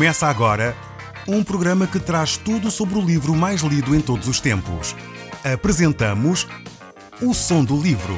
Começa agora um programa que traz tudo sobre o livro mais lido em todos os tempos. Apresentamos O Som do Livro.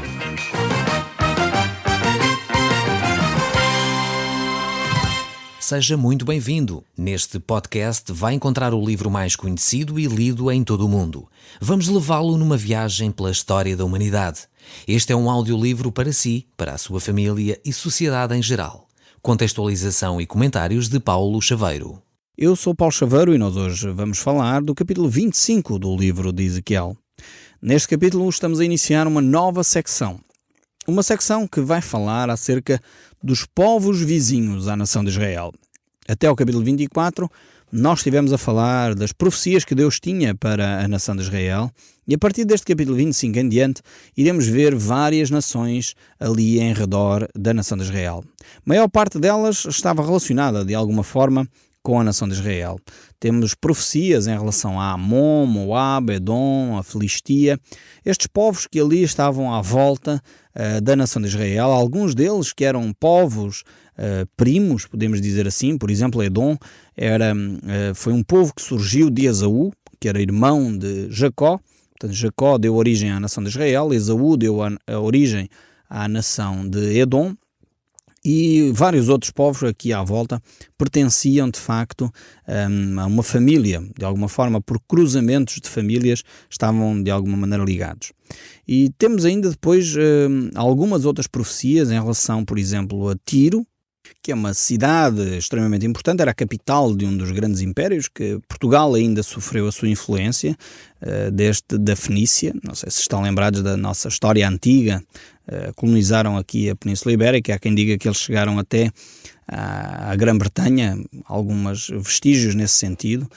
Seja muito bem-vindo. Neste podcast vai encontrar o livro mais conhecido e lido em todo o mundo. Vamos levá-lo numa viagem pela história da humanidade. Este é um audiolivro para si, para a sua família e sociedade em geral. Contextualização e comentários de Paulo Chaveiro. Eu sou Paulo Chaveiro e nós hoje vamos falar do capítulo 25 do livro de Ezequiel. Neste capítulo estamos a iniciar uma nova secção. Uma secção que vai falar acerca dos povos vizinhos à nação de Israel. Até ao capítulo 24, nós estivemos a falar das profecias que Deus tinha para a nação de Israel, e a partir deste capítulo 25 em diante, iremos ver várias nações ali em redor da nação de Israel. A maior parte delas estava relacionada, de alguma forma, com a nação de Israel. Temos profecias em relação a Amon, Moab, Edom, a Filistia, estes povos que ali estavam à volta da nação de Israel, alguns deles que eram povos primos, podemos dizer assim. Por exemplo, Edom foi um povo que surgiu de Esaú, que era irmão de Jacó. Portanto, Jacó deu origem à nação de Israel, Esaú deu a origem à nação de Edom, e vários outros povos aqui à volta pertenciam de facto a uma família, de alguma forma, por cruzamentos de famílias, estavam de alguma maneira ligados. E temos ainda depois algumas outras profecias em relação, por exemplo, a Tiro, que é uma cidade extremamente importante, era a capital de um dos grandes impérios, que Portugal ainda sofreu a sua influência, da Fenícia. Não sei se estão lembrados da nossa história antiga. Colonizaram aqui a Península Ibérica. Há quem diga que eles chegaram até à Grã-Bretanha, alguns vestígios nesse sentido,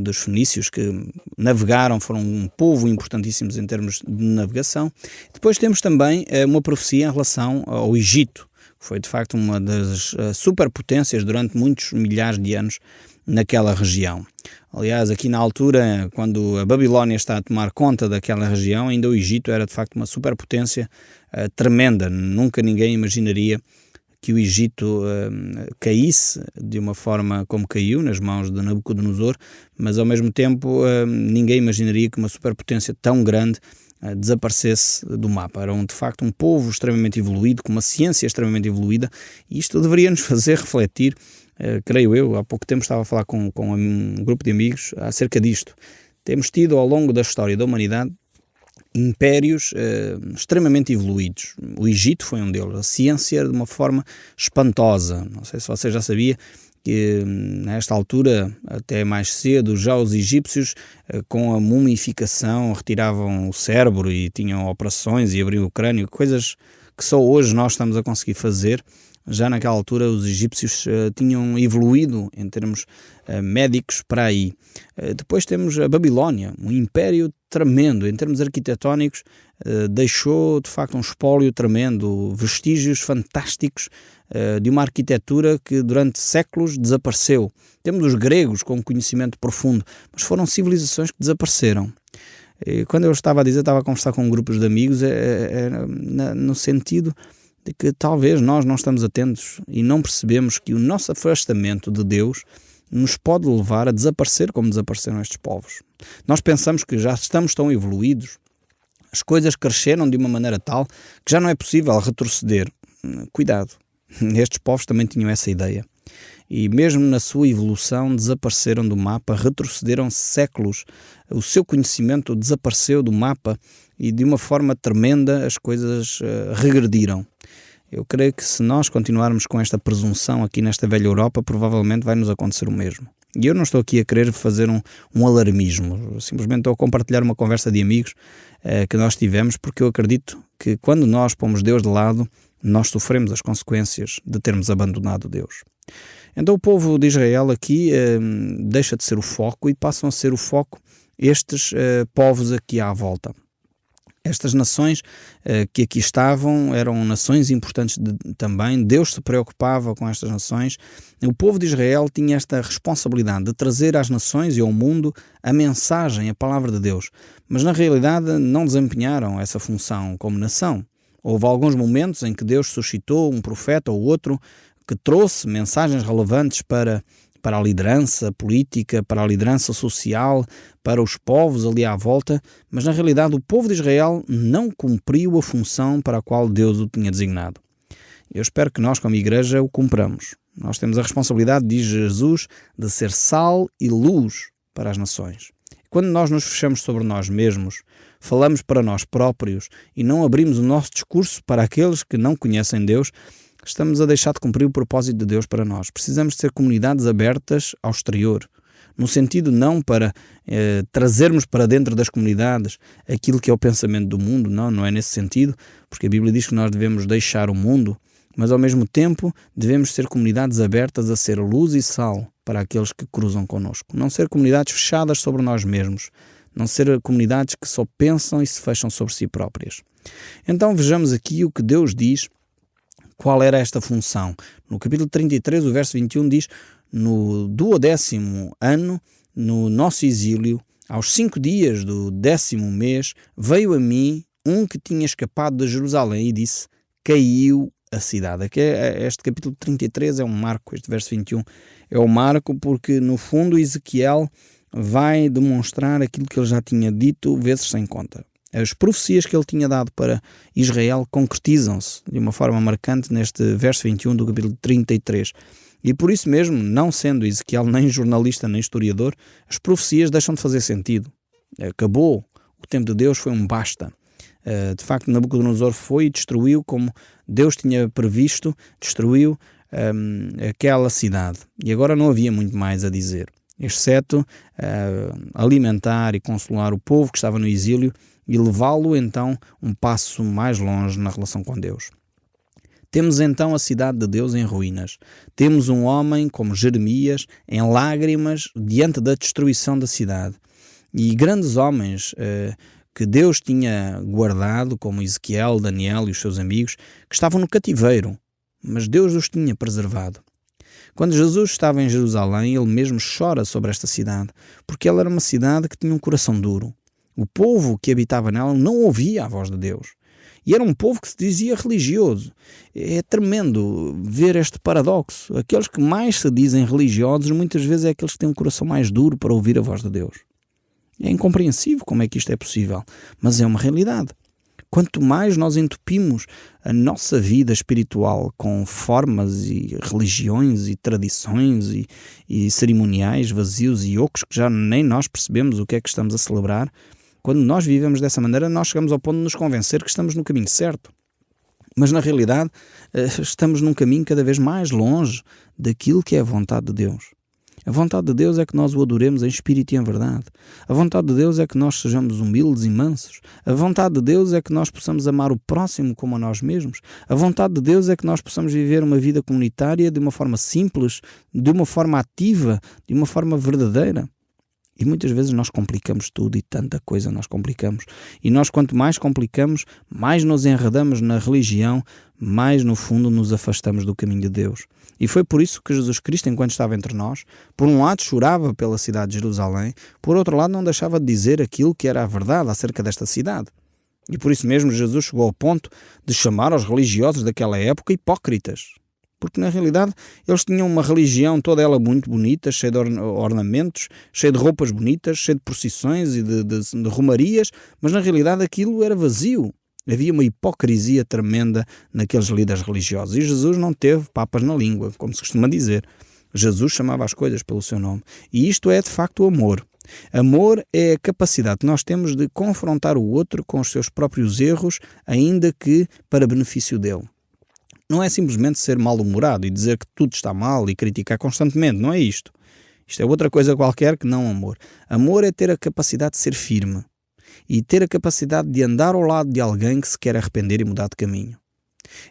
dos fenícios que navegaram, foram um povo importantíssimos em termos de navegação. Depois temos também uma profecia em relação ao Egito. Foi de facto uma das superpotências durante muitos milhares de anos naquela região. Aliás, aqui na altura, quando a Babilónia está a tomar conta daquela região, ainda o Egito era de facto uma superpotência tremenda. Nunca ninguém imaginaria que o Egito caísse de uma forma como caiu, nas mãos de Nabucodonosor, mas ao mesmo tempo ninguém imaginaria que uma superpotência tão grande desaparecesse do mapa. Eram de facto um povo extremamente evoluído, com uma ciência extremamente evoluída, e isto deveria nos fazer refletir, creio eu. Há pouco tempo estava a falar com um grupo de amigos acerca disto. Temos tido ao longo da história da humanidade impérios extremamente evoluídos. O Egito foi um deles. A ciência de uma forma espantosa. Não sei se você já sabia que nesta altura, até mais cedo, já os egípcios com a mumificação retiravam o cérebro e tinham operações e abriam o crânio, coisas que só hoje nós estamos a conseguir fazer. Já naquela altura os egípcios tinham evoluído em termos médicos para aí. Depois temos a Babilónia, um império tremendo em termos arquitetónicos, deixou de facto um espólio tremendo, vestígios fantásticos de uma arquitetura que durante séculos desapareceu. Temos os gregos com conhecimento profundo, mas foram civilizações que desapareceram. E quando eu estava a conversar com grupos de amigos, no sentido de que talvez nós não estamos atentos e não percebemos que o nosso afastamento de Deus nos pode levar a desaparecer como desapareceram estes povos. Nós pensamos que já estamos tão evoluídos, as coisas cresceram de uma maneira tal que já não é possível retroceder. Cuidado, estes povos também tinham essa ideia. E mesmo na sua evolução desapareceram do mapa, retrocederam séculos, o seu conhecimento desapareceu do mapa e de uma forma tremenda as coisas regrediram. Eu creio que se nós continuarmos com esta presunção aqui nesta velha Europa, provavelmente vai nos acontecer o mesmo. E eu não estou aqui a querer fazer um alarmismo, eu simplesmente estou a compartilhar uma conversa de amigos que nós tivemos, porque eu acredito que quando nós pomos Deus de lado, nós sofremos as consequências de termos abandonado Deus. Então o povo de Israel aqui deixa de ser o foco e passam a ser o foco estes povos aqui à volta. Estas nações que aqui estavam eram nações importantes também. Deus se preocupava com estas nações. O povo de Israel tinha esta responsabilidade de trazer às nações e ao mundo a mensagem, a palavra de Deus. Mas na realidade não desempenharam essa função como nação. Houve alguns momentos em que Deus suscitou um profeta ou outro que trouxe mensagens relevantes para para a liderança política, para a liderança social, para os povos ali à volta, mas na realidade o povo de Israel não cumpriu a função para a qual Deus o tinha designado. Eu espero que nós, como igreja, o cumpramos. Nós temos a responsabilidade, diz Jesus, de ser sal e luz para as nações. Quando nós nos fechamos sobre nós mesmos, falamos para nós próprios e não abrimos o nosso discurso para aqueles que não conhecem Deus, estamos a deixar de cumprir o propósito de Deus para nós. Precisamos de ser comunidades abertas ao exterior, no sentido não para trazermos para dentro das comunidades aquilo que é o pensamento do mundo, não é nesse sentido, porque a Bíblia diz que nós devemos deixar o mundo, mas ao mesmo tempo devemos ser comunidades abertas a ser luz e sal para aqueles que cruzam connosco. Não ser comunidades fechadas sobre nós mesmos, não ser comunidades que só pensam e se fecham sobre si próprias. Então vejamos aqui o que Deus diz, qual era esta função. No capítulo 33, o verso 21 diz: no 12º ano, no nosso exílio, aos 5 dias do 10º mês, veio a mim um que tinha escapado de Jerusalém e disse: caiu a cidade. Aqui, este capítulo 33 é um marco, este verso 21 é um marco porque, no fundo, Ezequiel vai demonstrar aquilo que ele já tinha dito vezes sem conta. As profecias que ele tinha dado para Israel concretizam-se de uma forma marcante neste verso 21 do capítulo 33. E por isso mesmo, não sendo Ezequiel nem jornalista nem historiador, as profecias deixam de fazer sentido. Acabou. O tempo de Deus foi um basta. De facto, Nabucodonosor foi e destruiu, como Deus tinha previsto, destruiu aquela cidade. E agora não havia muito mais a dizer, exceto alimentar e consolar o povo que estava no exílio e levá-lo então um passo mais longe na relação com Deus. Temos então a cidade de Deus em ruínas. Temos um homem como Jeremias em lágrimas diante da destruição da cidade. E grandes homens que Deus tinha guardado, como Ezequiel, Daniel e os seus amigos, que estavam no cativeiro, mas Deus os tinha preservado. Quando Jesus estava em Jerusalém, ele mesmo chora sobre esta cidade, porque ela era uma cidade que tinha um coração duro. O povo que habitava nela não ouvia a voz de Deus. E era um povo que se dizia religioso. É tremendo ver este paradoxo. Aqueles que mais se dizem religiosos, muitas vezes é aqueles que têm um coração mais duro para ouvir a voz de Deus. É incompreensível como é que isto é possível, mas é uma realidade. Quanto mais nós entupimos a nossa vida espiritual com formas e religiões e tradições e cerimoniais vazios e ocos que já nem nós percebemos o que é que estamos a celebrar, quando nós vivemos dessa maneira, nós chegamos ao ponto de nos convencer que estamos no caminho certo. Mas na realidade estamos num caminho cada vez mais longe daquilo que é a vontade de Deus. A vontade de Deus é que nós o adoremos em espírito e em verdade. A vontade de Deus é que nós sejamos humildes e mansos. A vontade de Deus é que nós possamos amar o próximo como a nós mesmos. A vontade de Deus é que nós possamos viver uma vida comunitária de uma forma simples, de uma forma ativa, de uma forma verdadeira. E muitas vezes nós complicamos tudo e tanta coisa nós complicamos. E nós, quanto mais complicamos, mais nos enredamos na religião, mais no fundo nos afastamos do caminho de Deus. E foi por isso que Jesus Cristo, enquanto estava entre nós, por um lado chorava pela cidade de Jerusalém, por outro lado não deixava de dizer aquilo que era a verdade acerca desta cidade. E por isso mesmo Jesus chegou ao ponto de chamar os religiosos daquela época hipócritas. Porque na realidade eles tinham uma religião toda ela muito bonita, cheia de ornamentos, cheia de roupas bonitas, cheia de procissões e de romarias, mas na realidade aquilo era vazio. Havia uma hipocrisia tremenda naqueles líderes religiosos. E Jesus não teve papas na língua, como se costuma dizer. Jesus chamava as coisas pelo seu nome. E isto é de facto o amor. Amor é a capacidade que nós temos de confrontar o outro com os seus próprios erros, ainda que para benefício dele. Não é simplesmente ser mal-humorado e dizer que tudo está mal e criticar constantemente, não é isto. Isto é outra coisa qualquer que não amor. Amor é ter a capacidade de ser firme e ter a capacidade de andar ao lado de alguém que se quer arrepender e mudar de caminho.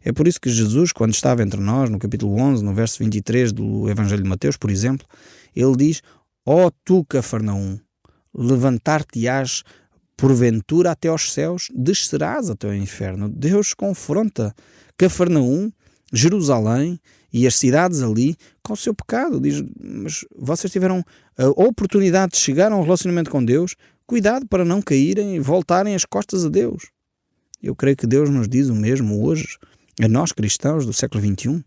É por isso que Jesus, quando estava entre nós, no capítulo 11, no verso 23 do Evangelho de Mateus, por exemplo, ele diz: ó tu, Cafarnaum, levantar-te-ás porventura até aos céus, descerás até ao inferno. Deus confronta Cafarnaum, Jerusalém e as cidades ali com o seu pecado. Diz: mas vocês tiveram a oportunidade de chegar a um relacionamento com Deus, cuidado para não caírem e voltarem as costas a Deus. Eu creio que Deus nos diz o mesmo hoje, a nós cristãos do século XXI.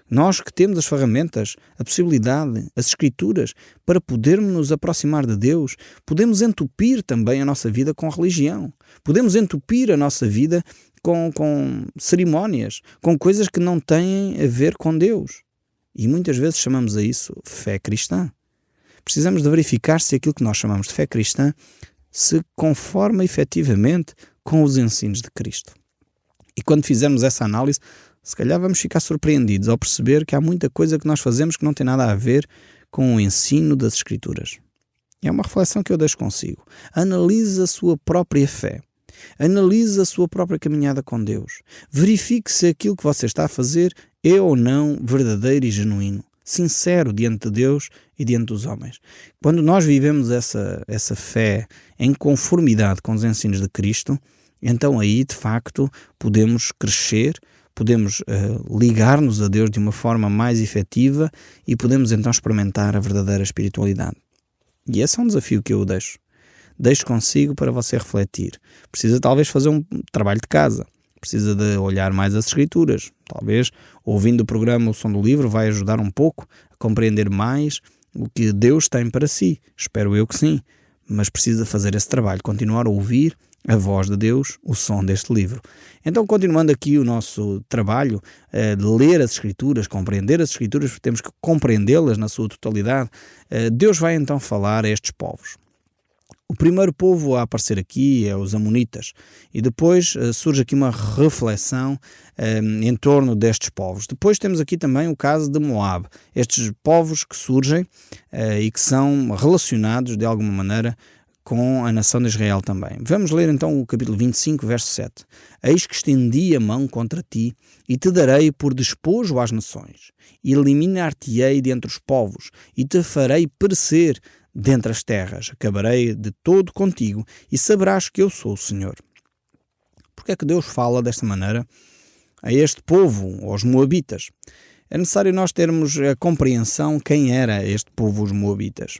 Nós que temos as ferramentas, a possibilidade, as Escrituras, para podermos nos aproximar de Deus, podemos entupir também a nossa vida com religião. Podemos entupir a nossa vida com cerimónias, com coisas que não têm a ver com Deus. E muitas vezes chamamos a isso fé cristã. Precisamos de verificar se aquilo que nós chamamos de fé cristã se conforma efetivamente com os ensinos de Cristo. E quando fizermos essa análise, se calhar vamos ficar surpreendidos ao perceber que há muita coisa que nós fazemos que não tem nada a ver com o ensino das Escrituras. É uma reflexão que eu deixo consigo. Analise a sua própria fé. Analise a sua própria caminhada com Deus. Verifique se aquilo que você está a fazer é ou não verdadeiro e genuíno, sincero diante de Deus e diante dos homens. Quando nós vivemos essa fé em conformidade com os ensinos de Cristo, então aí, de facto, podemos crescer, podemos ligar-nos a Deus de uma forma mais efetiva e podemos então experimentar a verdadeira espiritualidade. E esse é um desafio que eu deixo. Deixo consigo para você refletir. Precisa talvez fazer um trabalho de casa. Precisa de olhar mais as Escrituras. Talvez, ouvindo o programa O Som do Livro, vai ajudar um pouco a compreender mais o que Deus tem para si. Espero eu que sim. Mas precisa fazer esse trabalho, continuar a ouvir a voz de Deus, o som deste livro. Então, continuando aqui o nosso trabalho de ler as Escrituras, compreender as Escrituras, porque temos que compreendê-las na sua totalidade, Deus vai então falar a estes povos. O primeiro povo a aparecer aqui é os Amonitas, e depois surge aqui uma reflexão em torno destes povos. Depois temos aqui também o caso de Moab, estes povos que surgem e que são relacionados de alguma maneira com a nação de Israel também. Vamos ler então o capítulo 25, verso 7. Eis que estendi a mão contra ti, e te darei por despojo às nações, e eliminar-te-ei dentre os povos, e te farei perecer dentre as terras. Acabarei de todo contigo, e saberás que eu sou o Senhor. Porque é que Deus fala desta maneira a este povo, aos Moabitas? É necessário nós termos a compreensão quem era este povo, os Moabitas.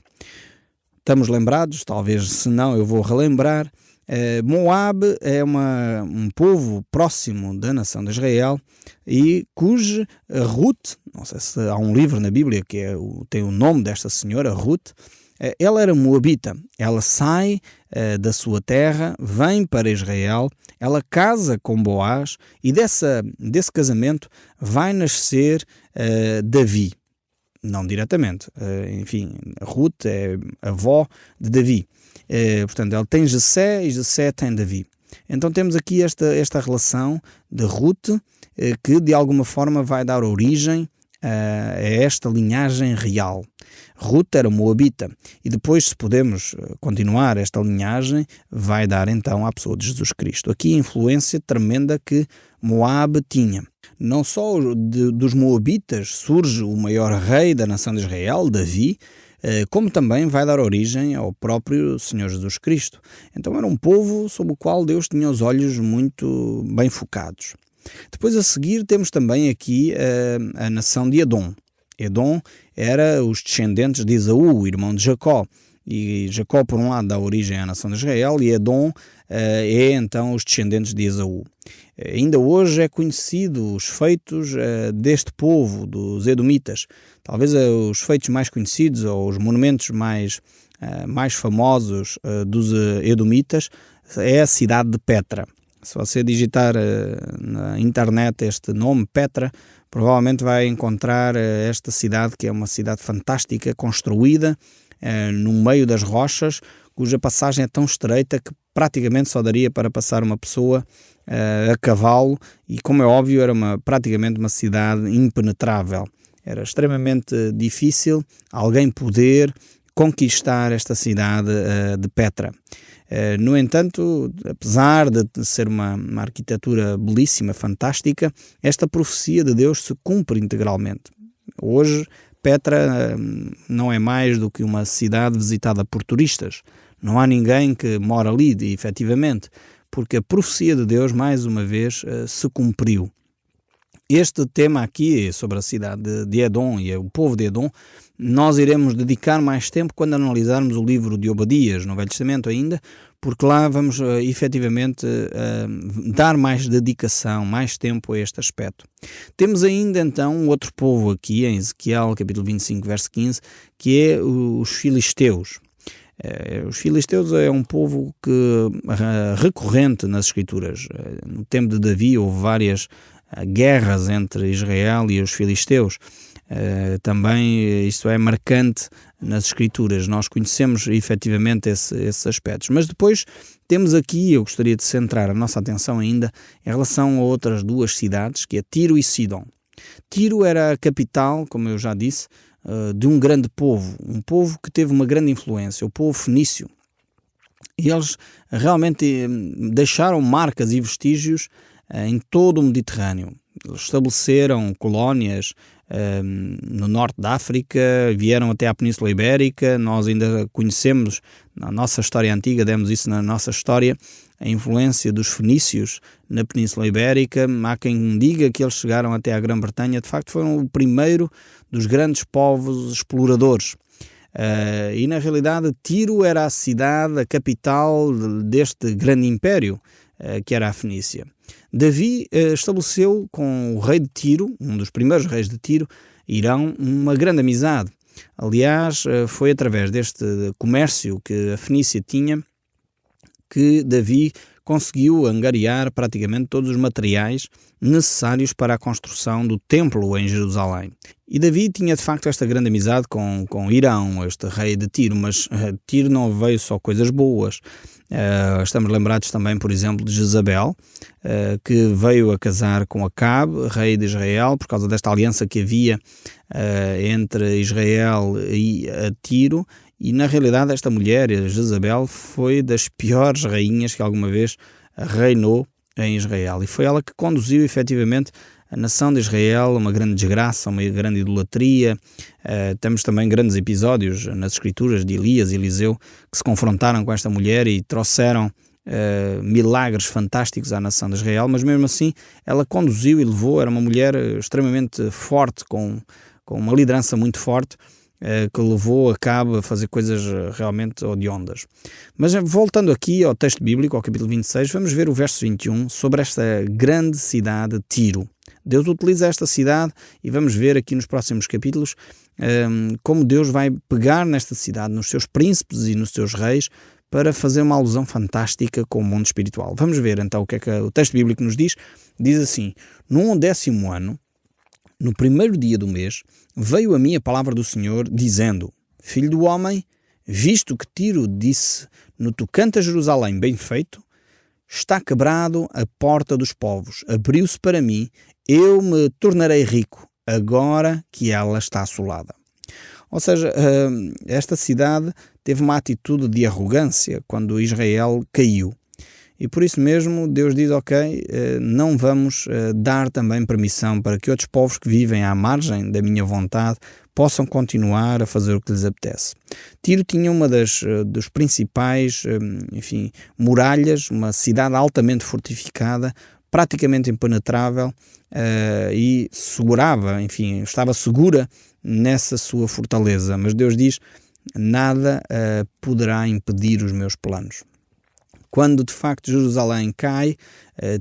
Estamos lembrados, talvez se não eu vou relembrar, Moab é um povo próximo da nação de Israel e cuja Ruth, não sei se há um livro na Bíblia que tem o nome desta senhora, Ruth, ela era moabita, ela sai da sua terra, vem para Israel, ela casa com Boaz e desse casamento vai nascer Davi. Não diretamente, enfim, Ruth é avó de Davi. Portanto, ela tem Jessé e Jessé tem Davi. Então temos aqui esta relação de Ruth que de alguma forma vai dar origem a esta linhagem real. Ruth era moabita e depois, se podemos continuar esta linhagem, vai dar então à pessoa de Jesus Cristo. Aqui a influência tremenda que Moab tinha. Não só dos moabitas surge o maior rei da nação de Israel, Davi, como também vai dar origem ao próprio Senhor Jesus Cristo. Então era um povo sobre o qual Deus tinha os olhos muito bem focados. Depois a seguir temos também aqui a nação de Edom. Edom era os descendentes de Esaú, o irmão de Jacó. E Jacó, por um lado, dá origem à nação de Israel e Edom é então os descendentes de Esaú. Ainda hoje é conhecido os feitos deste povo, dos Edomitas. Talvez os feitos mais conhecidos ou os monumentos mais famosos dos Edomitas é a cidade de Petra. Se você digitar na internet este nome, Petra, provavelmente vai encontrar esta cidade, que é uma cidade fantástica, construída no meio das rochas, cuja passagem é tão estreita que praticamente só daria para passar uma pessoa a cavalo e, como é óbvio, era praticamente uma cidade impenetrável. Era extremamente difícil alguém poder conquistar esta cidade de Petra. No entanto, apesar de ser uma arquitetura belíssima, fantástica, esta profecia de Deus se cumpre integralmente. Hoje, Petra não é mais do que uma cidade visitada por turistas. Não há ninguém que mora ali, efetivamente, porque a profecia de Deus, mais uma vez, se cumpriu. Este tema aqui, sobre a cidade de Edom e o povo de Edom, nós iremos dedicar mais tempo quando analisarmos o livro de Obadias, no Velho Testamento ainda, porque lá vamos efetivamente dar mais dedicação, mais tempo a este aspecto. Temos ainda então um outro povo aqui, em Ezequiel, capítulo 25, verso 15, que é os filisteus. Os filisteus é um povo recorrente nas Escrituras. No tempo de Davi houve várias guerras entre Israel e os filisteus. Também isto é marcante nas Escrituras. Nós conhecemos efetivamente esses aspectos. Mas depois temos aqui, eu gostaria de centrar a nossa atenção ainda em relação a outras duas cidades, que é Tiro e Sidom. Tiro era a capital, como eu já disse, de um grande povo, um povo que teve uma grande influência, o povo fenício. E eles realmente deixaram marcas e vestígios em todo o Mediterrâneo. Eles estabeleceram colónias no norte da África, vieram até à Península Ibérica. Nós ainda conhecemos, na nossa história antiga, demos isso na nossa história, a influência dos fenícios na Península Ibérica. Há quem diga que eles chegaram até à Grã-Bretanha. De facto, foram o primeiro dos grandes povos exploradores. E na realidade Tiro era a cidade, a capital deste grande império que era a Fenícia. Davi estabeleceu com o rei de Tiro, um dos primeiros reis de Tiro, Irão, uma grande amizade. Aliás, foi através deste comércio que a Fenícia tinha que Davi conseguiu angariar praticamente todos os materiais necessários para a construção do templo em Jerusalém. E Davi tinha de facto esta grande amizade com Irão, este rei de Tiro, mas Tiro não veio só coisas boas. Estamos lembrados também, por exemplo, de Jezabel, que veio a casar com Acabe, rei de Israel, por causa desta aliança que havia entre Israel e Tiro. E na realidade esta mulher, Jezabel, foi das piores rainhas que alguma vez reinou em Israel. E foi ela que conduziu efetivamente a nação de Israel a uma grande desgraça, uma grande idolatria. Temos também grandes episódios nas Escrituras de Elias e Eliseu que se confrontaram com esta mulher e trouxeram milagres fantásticos à nação de Israel, mas mesmo assim ela conduziu e levou. Era uma mulher extremamente forte, com uma liderança muito forte, que levou Acabe a fazer coisas realmente odiondas. Mas voltando aqui ao texto bíblico, ao capítulo 26, vamos ver o verso 21 sobre esta grande cidade Tiro. Deus utiliza esta cidade e vamos ver aqui nos próximos capítulos como Deus vai pegar nesta cidade, nos seus príncipes e nos seus reis, para fazer uma alusão fantástica com o mundo espiritual. Vamos ver então o que é que o texto bíblico nos diz. Diz assim: no 11º ano, no primeiro dia do mês, veio a mim a palavra do Senhor, dizendo: Filho do homem, visto que Tiro disse no tocante a Jerusalém, bem feito, está quebrado a porta dos povos, abriu-se para mim, eu me tornarei rico, agora que ela está assolada. Ou seja, esta cidade teve uma atitude de arrogância quando Israel caiu. E por isso mesmo Deus diz: ok, não vamos dar também permissão para que outros povos que vivem à margem da minha vontade possam continuar a fazer o que lhes apetece. Tiro tinha uma dos principais muralhas, uma cidade altamente fortificada, praticamente impenetrável, e segurava, estava segura nessa sua fortaleza. Mas Deus diz: nada poderá impedir os meus planos. Quando de facto Jerusalém cai,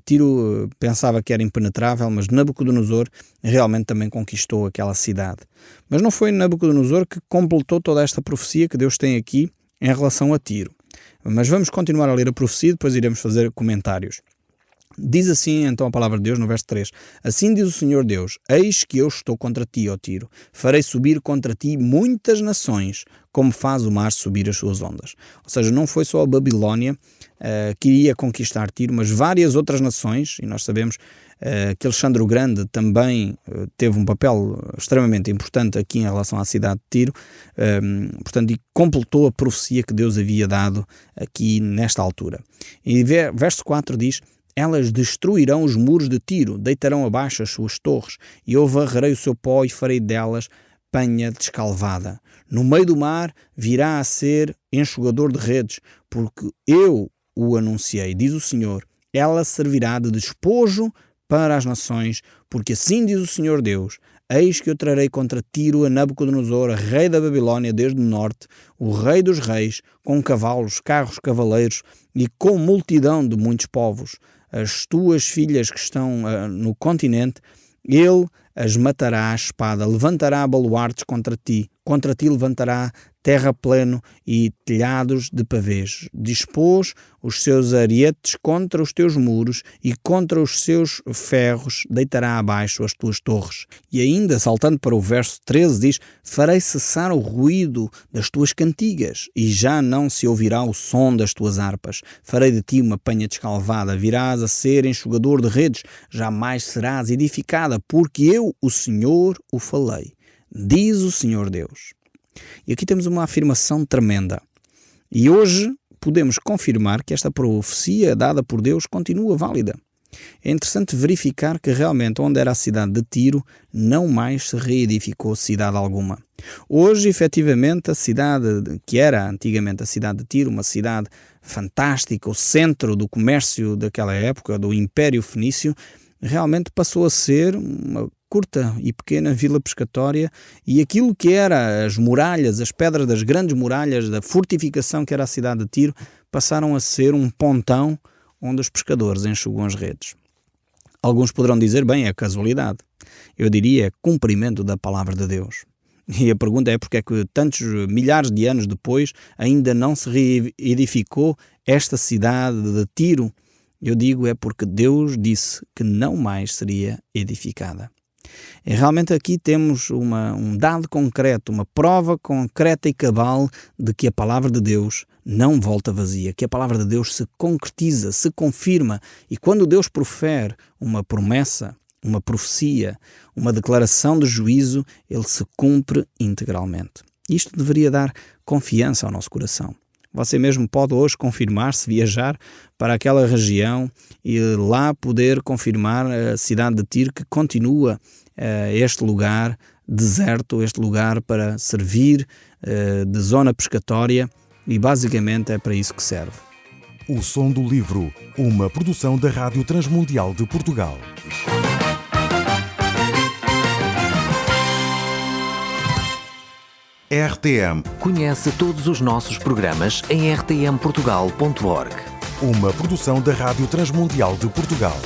Tiro pensava que era impenetrável, mas Nabucodonosor realmente também conquistou aquela cidade. Mas não foi Nabucodonosor que completou toda esta profecia que Deus tem aqui em relação a Tiro. Mas vamos continuar a ler a profecia e depois iremos fazer comentários. Diz assim então a palavra de Deus no verso 3: Assim diz o Senhor Deus: Eis que eu estou contra ti, ó Tiro. Farei subir contra ti muitas nações, como faz o mar subir as suas ondas. Ou seja, não foi só a Babilónia que iria conquistar Tiro, mas várias outras nações, e nós sabemos que Alexandre o Grande também teve um papel extremamente importante aqui em relação à cidade de Tiro, portanto, e completou a profecia que Deus havia dado aqui nesta altura. E verso 4 diz: Elas destruirão os muros de Tiro, deitarão abaixo as suas torres, e eu varrerei o seu pó e farei delas penha descalvada. No meio do mar virá a ser enxugador de redes, porque eu o anunciei, diz o Senhor. Ela servirá de despojo para as nações, porque assim diz o Senhor Deus: eis que eu trarei contra Tiro a Nabucodonosor, rei da Babilônia desde o norte, o rei dos reis, com cavalos, carros, cavaleiros e com multidão de muitos povos. As tuas filhas que estão no continente, ele as matará à espada, levantará baluartes contra ti levantará terrapleno e telhados de pavês. Dispôs os seus arietes contra os teus muros e contra os seus ferros deitará abaixo as tuas torres. E ainda, saltando para o verso 13, diz: farei cessar o ruído das tuas cantigas e já não se ouvirá o som das tuas harpas. Farei de ti uma penha descalvada, virás a ser enxugador de redes, jamais serás edificada, porque eu, o Senhor, o falei. Diz o Senhor Deus. E aqui temos uma afirmação tremenda. E hoje podemos confirmar que esta profecia dada por Deus continua válida. É interessante verificar que realmente onde era a cidade de Tiro não mais se reedificou cidade alguma. Hoje, efetivamente, a cidade que era antigamente a cidade de Tiro, uma cidade fantástica, o centro do comércio daquela época, do Império Fenício, realmente passou a ser uma curta e pequena vila pescatória, e aquilo que era as muralhas, as pedras das grandes muralhas da fortificação que era a cidade de Tiro, passaram a ser um pontão onde os pescadores enxugam as redes. Alguns poderão dizer, bem, é casualidade. Eu diria, é cumprimento da palavra de Deus. E a pergunta é porque é que tantos milhares de anos depois ainda não se reedificou esta cidade de Tiro. Eu digo, é porque Deus disse que não mais seria edificada. E realmente aqui temos um dado concreto, uma prova concreta e cabal de que a palavra de Deus não volta vazia, que a palavra de Deus se concretiza, se confirma, e quando Deus profere uma promessa, uma profecia, uma declaração de juízo, ele se cumpre integralmente. Isto deveria dar confiança ao nosso coração. Você mesmo pode hoje confirmar-se, viajar para aquela região e lá poder confirmar a cidade de Tiro, que continua este lugar deserto, este lugar para servir de zona pescatória, e basicamente é para isso que serve. O Som do Livro, uma produção da Rádio Transmundial de Portugal. RTM. Conhece todos os nossos programas em rtmportugal.org. Uma produção da Rádio Transmundial de Portugal.